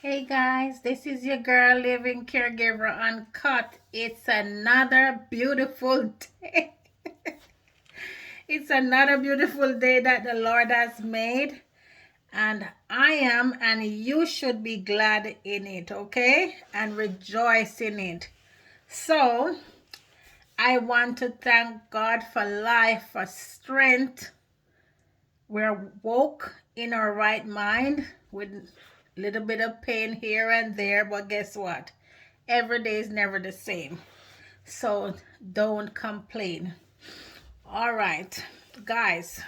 Hey guys, this is your girl living caregiver uncut. It's another beautiful day. It's another beautiful day that the Lord has made, and I am, and you should be glad in it, okay? And rejoice in it. So, I want to thank God for life, for strength. We're woke in our right mind with a little bit of pain here and there, but guess what? Every day is never the same. So don't complain. All right, guys,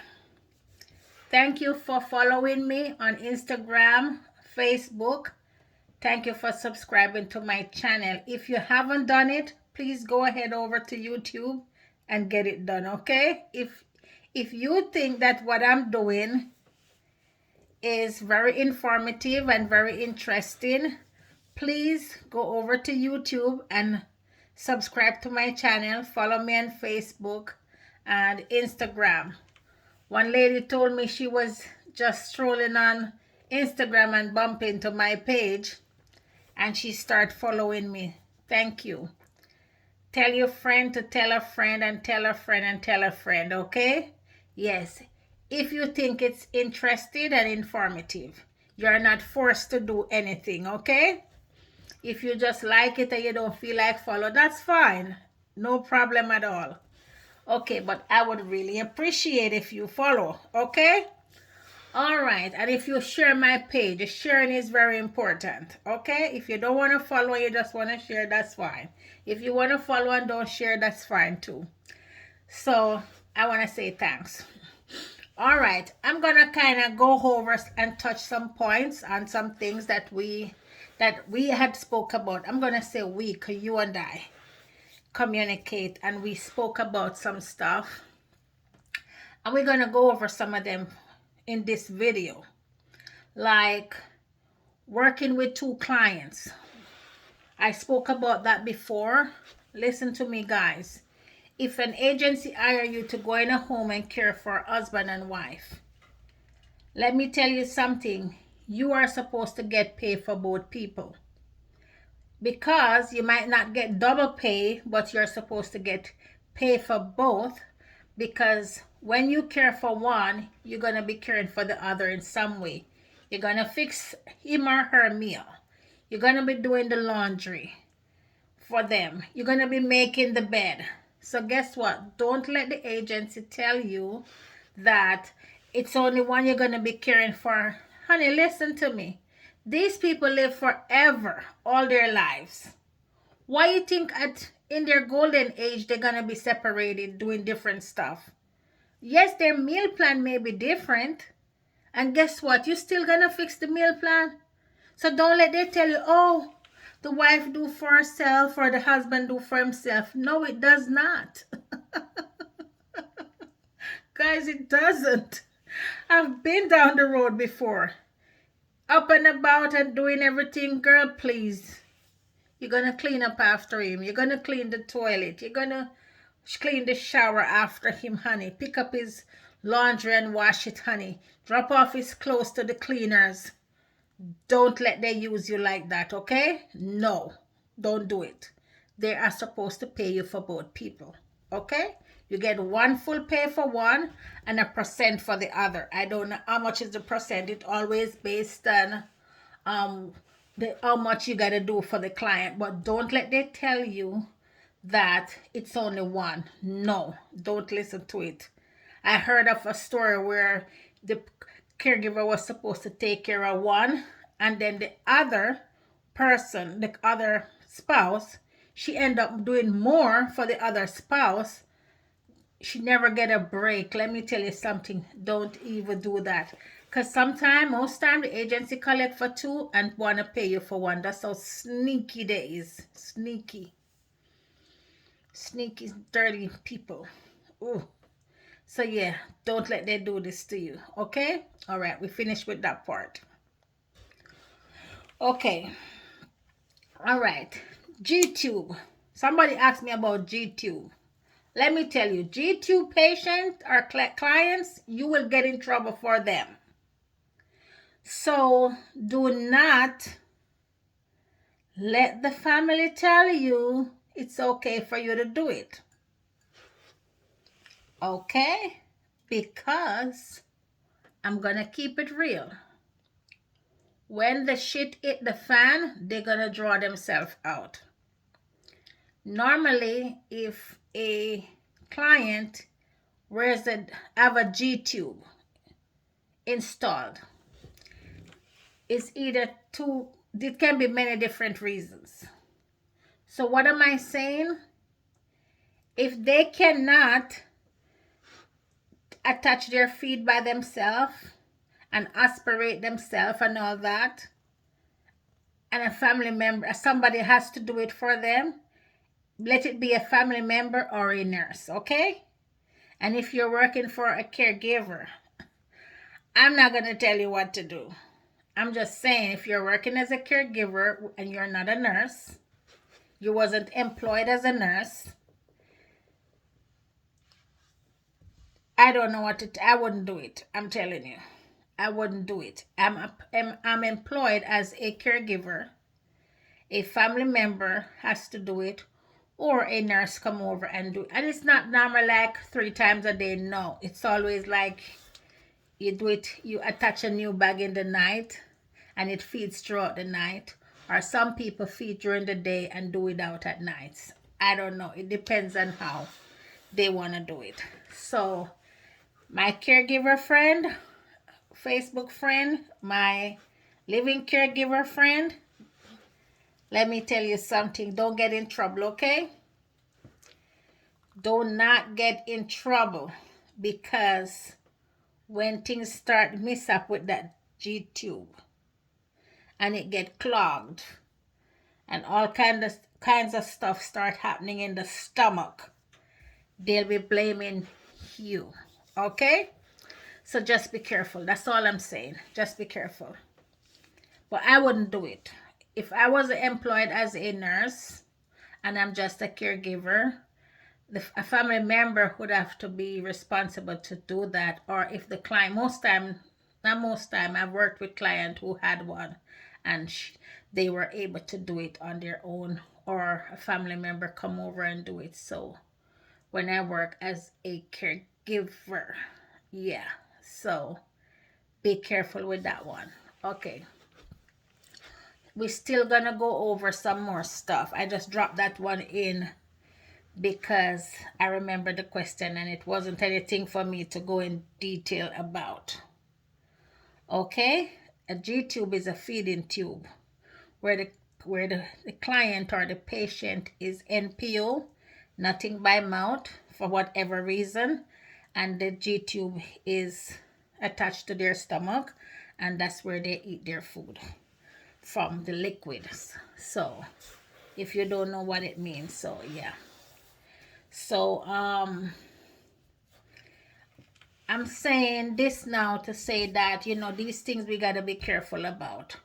thank you for following me on Instagram, Facebook. Thank you for subscribing to my channel. If you haven't done it, please go ahead over to YouTube and get it done, okay? If you think that what I'm doing is very informative and very interesting, please go over to YouTube and subscribe to my channel. Follow me on Facebook and Instagram. One lady told me she was just strolling on Instagram and bumped into my page, and she started following me. Thank you. Tell your friend to tell a friend and tell a friend and tell a friend, okay? Yes, if you think it's interesting and informative. You're not forced to do anything, okay? If you just like it and you don't feel like follow, that's fine. No problem at all. Okay, but I would really appreciate if you follow, okay? All right, and if you share my page, sharing is very important, okay? If you don't want to follow, you just want to share, that's fine. If you want to follow and don't share, that's fine too. So I want to say thanks. All right, I'm gonna kind of go over and touch some points on some things that we had spoke about. I'm gonna say we, 'cause you and I communicate, and we spoke about some stuff, and we're gonna go over some of them in this video, like working with two clients. I spoke about that before. Listen to me, guys. If an agency hire you to go in a home and care for a husband and wife, let me tell you something. You are supposed to get paid for both people, because you might not get double pay, but you're supposed to get paid for both, because when you care for one, you're going to be caring for the other in some way. You're going to fix him or her meal. You're going to be doing the laundry for them. You're going to be making the bed. So guess what? Don't let the agency tell you that it's only one you're going to be caring for. Honey, listen to me. These people live forever, all their lives. Why you think in their golden age they're going to be separated doing different stuff? Yes, their meal plan may be different. And guess what? You're still going to fix the meal plan. So don't let them tell you, oh, the wife do for herself or the husband do for himself. No, it does not. Guys, it doesn't. I've been down the road before. Up and about and doing everything. Girl, please. You're going to clean up after him. You're going to clean the toilet. You're going to clean the shower after him, honey. Pick up his laundry and wash it, honey. Drop off his clothes to the cleaners. Don't let them use you like that, okay? No, don't do it. They are supposed to pay you for both people, okay? You get one full pay for one and a percent for the other. I don't know how much is the percent. It always based on how much you got to do for the client. But don't let them tell you that it's only one. No, don't listen to it. I heard of a story where the caregiver was supposed to take care of one, and then the other person, the other spouse, she ended up doing more for the other spouse. She never get a break. Let me tell you something. Don't even do that. Because most time, the agency collect for two and want to pay you for one. That's how sneaky they is. Sneaky. Sneaky, dirty people. Ooh. So yeah, don't let them do this to you, okay? All right, we finished with that part. Okay. All right. G-tube. Somebody asked me about G-tube. Let me tell you, G-tube patients or clients, you will get in trouble for them. So do not let the family tell you it's okay for you to do it. Okay? Because I'm gonna keep it real. When the shit hit the fan, they're gonna draw themselves out. Normally, if a client have a G tube installed, it's either two, it can be many different reasons. So what am I saying? If they cannot attach their feet by themselves and aspirate themselves and all that, and a family member, somebody has to do it for them, let it be a family member or a nurse, okay? And if you're working for a caregiver, I'm not going to tell you what to do. I'm just saying, if you're working as a caregiver and you're not a nurse, you wasn't employed as a nurse, I don't know what to, I wouldn't do it. I'm telling you, I wouldn't do it. I'm employed as a caregiver. A family member has to do it, or a nurse come over and do it. And it's not normal like 3 times a day. No, it's always like you do it, you attach a new bag in the night and it feeds throughout the night. Or some people feed during the day and do it out at nights. I don't know. It depends on how they want to do it. So my caregiver friend, Facebook friend, my living caregiver friend, let me tell you something. Don't get in trouble, okay? Do not get in trouble, because when things start mess up with that G-tube and it get clogged and all kinds of stuff start happening in the stomach, they'll be blaming you, okay? So just be careful. That's all I'm saying. Just be careful. But I wouldn't do it. If I was employed as a nurse and I'm just a caregiver, a family member would have to be responsible to do that. Or if the client, not most time, I've worked with clients who had one and they were able to do it on their own, or a family member come over and do it. So when I work as a caregiver, yeah, so be careful with that one. Okay, we're still gonna go over some more stuff. I just dropped that one in because I remember the question and it wasn't anything for me to go in detail about. Okay, a G-tube is a feeding tube where the client or the patient is NPO, nothing by mouth, for whatever reason, and the G-tube is attached to their stomach, and that's where they eat their food from, the liquids. So if you don't know what it means, so yeah. So I'm saying this now to say that, you know, these things we got to be careful about.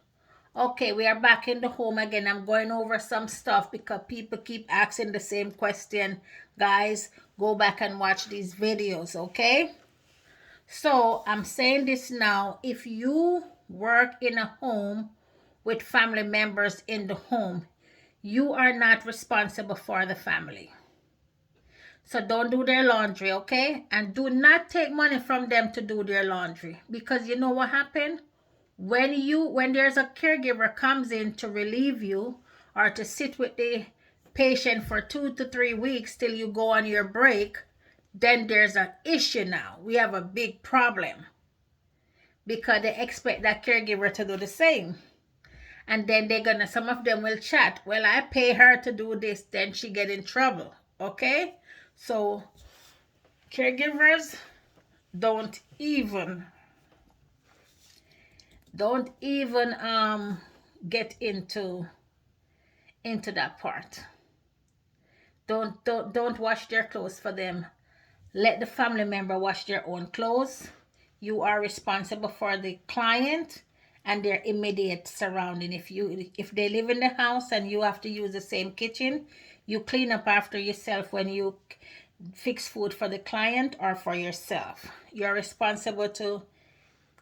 Okay, we are back in the home again. I'm going over some stuff because people keep asking the same question. Guys, go back and watch these videos, okay? So I'm saying this now. If you work in a home with family members in the home, you are not responsible for the family. So don't do their laundry, okay? And do not take money from them to do their laundry, because you know what happened? When there's a caregiver comes in to relieve you or to sit with the patient for 2 to 3 weeks till you go on your break, then there's an issue now. We have a big problem because they expect that caregiver to do the same. And then some of them will chat, well, I pay her to do this, then she get in trouble, okay? So caregivers, don't even get into that part. Don't wash their clothes for them. Let the family member wash their own clothes. You are responsible for the client and their immediate surrounding. If they live in the house and you have to use the same kitchen, you clean up after yourself when you fix food for the client or for yourself. You're responsible to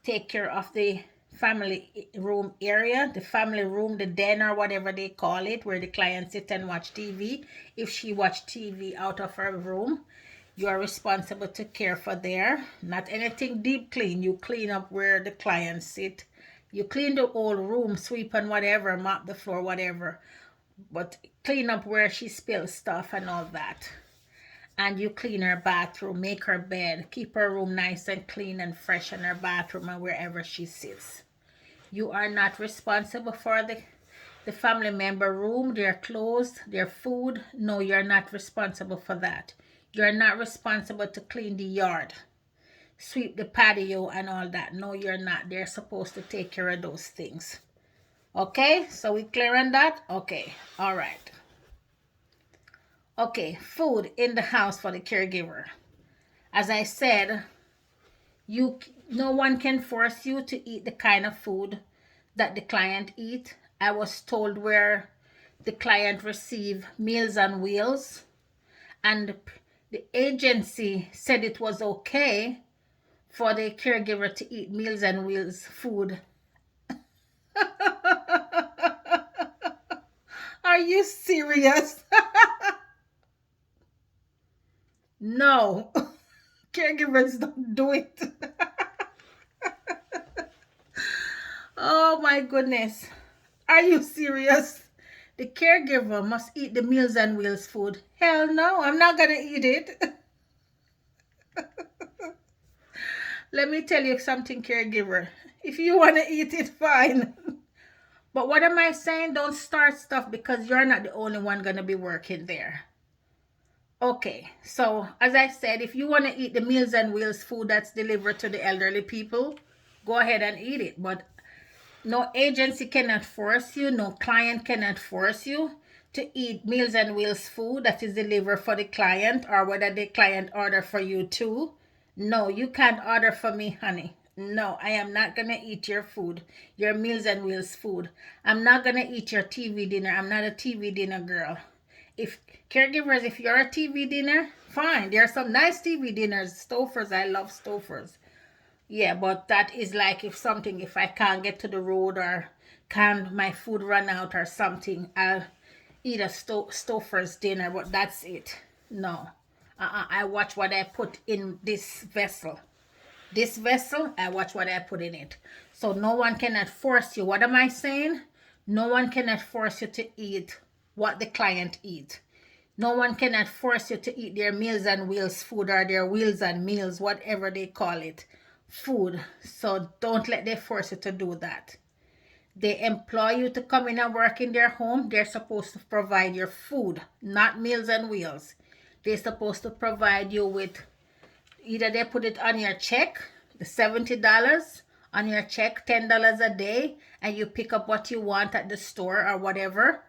take care of the family room area, the family room, the den or whatever they call it, where the client sit and watch TV. If she watch TV out of her room, you are responsible to care for there. Not anything deep clean. You clean up where the client sit. You clean the whole room, sweep and whatever, mop the floor, whatever. But clean up where she spills stuff and all that. And you clean her bathroom, make her bed, keep her room nice and clean and fresh in her bathroom and wherever she sits. You are not responsible for the family member room, their clothes, their food. No, you're not responsible for that. You're not responsible to clean the yard, sweep the patio and all that. No, you're not. They're supposed to take care of those things. Okay, so we clear on that? Okay, all right. Okay, food in the house for the caregiver. As I said, no one can force you to eat the kind of food that the client eat. I was told where the client receive Meals on Wheels, and the agency said it was okay for the caregiver to eat Meals on Wheels food. Are you serious? No, caregivers don't do it. Oh my goodness. Are you serious? The caregiver must eat the Meals on Wheels food. Hell no, I'm not going to eat it. Let me tell you something, caregiver. If you want to eat it, fine. But what am I saying? Don't start stuff because you're not the only one going to be working there. Okay, so as I said, if you want to eat the Meals on Wheels food that's delivered to the elderly people, go ahead and eat it. But no agency cannot force you, no client cannot force you to eat Meals on Wheels food that is delivered for the client, or whether the client order for you too. No, you can't order for me, honey. No, I am not going to eat your food, your Meals on Wheels food. I'm not going to eat your TV dinner. I'm not a TV dinner girl. If caregivers, if you're a TV dinner, fine. There are some nice TV dinners. Stofers, I love Stofers. Yeah, but that is like if I can't get to the road or can my food run out or something, I'll eat a Stouffer's dinner, but that's it. No. I watch what I put in this vessel. This vessel, I watch what I put in it. So no one cannot force you. What am I saying? No one cannot force you to eat what the client eats. No one cannot force you to eat their Meals on Wheels food or their Wheels on Meals, whatever they call it, food. So don't let them force you to do that. They employ you to come in and work in their home. They're supposed to provide your food, not Meals on Wheels. They're supposed to provide you with, either they put it on your check, the $70 on your check, $10 a day, and you pick up what you want at the store or whatever,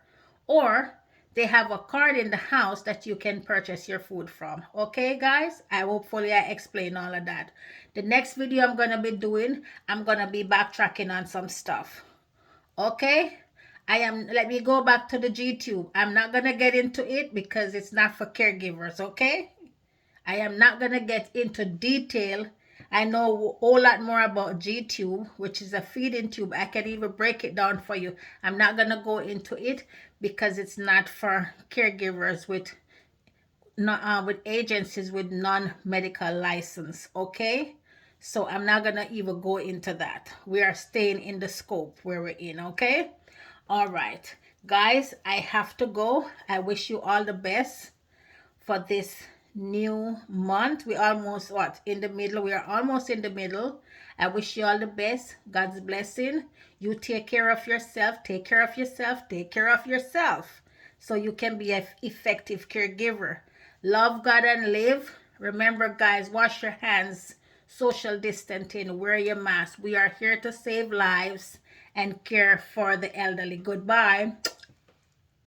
or they have a card in the house that you can purchase your food from. Okay, guys? Hopefully I explain all of that. The next video I'm going to be doing, I'm going to be backtracking on some stuff. Okay? Let me go back to the GTube. I'm not going to get into it because it's not for caregivers, okay? I am not going to get into detail. I know a whole lot more about GTube, which is a feeding tube. I can even break it down for you. I'm not going to go into it because it's not for caregivers with agencies with non-medical license, okay? So I'm not going to even go into that. We are staying in the scope where we're in, okay? All right. Guys, I have to go. I wish you all the best for this new month. We almost in the middle. We are almost in the middle. I wish you all the best. God's blessing. You take care of yourself. Take care of yourself. Take care of yourself so you can be an effective caregiver. Love God and live. Remember, guys, wash your hands, social distancing, wear your mask. We are here to save lives and care for the elderly. Goodbye.